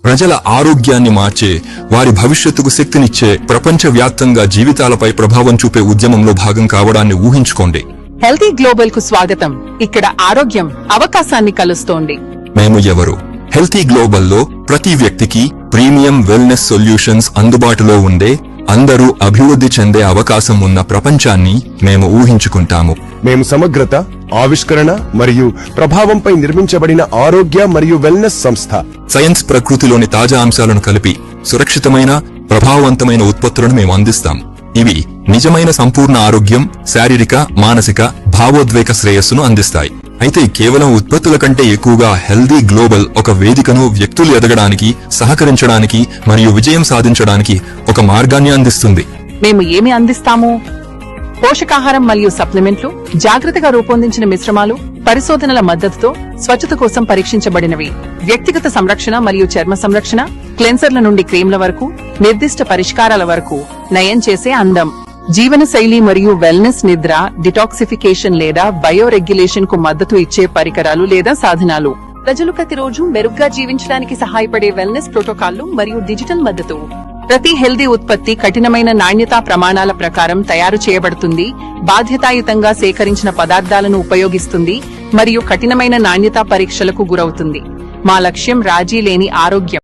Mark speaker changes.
Speaker 1: ప్రజల ఆరోగ్యాన్ని మార్చే, వారి భవిష్యత్తుకు శక్తినిచ్చే, ప్రపంచవ్యాప్తంగా జీవితాలపై ప్రభావం చూపే ఉద్యమంలో భాగం కావడాన్ని ఊహించుకోండి.
Speaker 2: హెల్తీ గ్లోబల్ కు స్వాగతం. ఇక్కడ ఆరోగ్యం అవకాశాన్ని కలుస్తోంది.
Speaker 1: మేము ఎవరు? హెల్తీ గ్లోబల్ లో ప్రతి వ్యక్తికి ప్రీమియం వెల్నెస్ సొల్యూషన్స్ అందుబాటులో ఉండే, అందరూ అభివృద్ధి చెందే అవకాశం ఉన్న ప్రపంచాన్ని మేము ఊహించుకుంటాము.
Speaker 3: మేము సమగ్రత, ఆవిష్కరణ మరియు ప్రభావంపై నిర్మించబడిన ఆరోగ్య మరియు వెల్నెస్ సంస్థ.
Speaker 1: సైన్స్ ప్రకృతిలోని తాజా అంశాలను కలిపి సురక్షితమైన, ప్రభావవంతమైన ఉత్పత్తులను మేము అందిస్తాం. ఇవి నిజమైన సంపూర్ణ ఆరోగ్యం, శారీరక, మానసిక, భావోద్వేగ శ్రేయస్సును అందిస్తాయి. అయితే కేవలం ఉత్పత్తుల కంటే ఎక్కువగా హెల్దీ గ్లోబల్ ఒక వేదికను వ్యక్తులు ఎదగడానికి, సహకరించడానికి మరియు విజయం సాధించడానికి ఒక మార్గాన్ని అందిస్తుంది.
Speaker 2: మేము ఏమి అందిస్తాము? పోషకాహారం మరియు సప్లిమెంట్లు, జాగ్రత్తగా రూపొందించిన మిశ్రమాలు, పరిశోధనల మద్దతుతో స్వచ్ఛత కోసం పరీక్షించబడినవి, వ్యక్తిగత సంరక్షణ మరియు చర్మ సంరక్షణ, క్లెన్సర్ల నుండి క్రీమ్ల వరకు, నిర్దిష్ట పరిష్కారాల వరకు నయం చేసే అందం, జీవనశైలి మరియు వెల్నెస్, నిద్ర, డిటాక్సిఫికేషన్ లేదా బయోరెగ్యులేషన్ కు మద్దతు ఇచ్చే పరికరాలు లేదా సాధనాలు, ప్రజలు ప్రతిరోజు మెరుగ్గా జీవించడానికి సహాయపడే వెల్నెస్ ప్రోటోకాల్లు మరియు డిజిటల్ మద్దతు. ప్రతి హెల్దీ ఉత్పత్తి కఠినమైన నాణ్యతా ప్రమాణాల ప్రకారం తయారు చేయబడుతుంది, బాధ్యతాయుతంగా సేకరించిన పదార్థాలను ఉపయోగిస్తుంది మరియు కఠినమైన నాణ్యతా పరీక్షలకు గురవుతుంది. మా లక్ష్యం రాజీ లేని ఆరోగ్యం.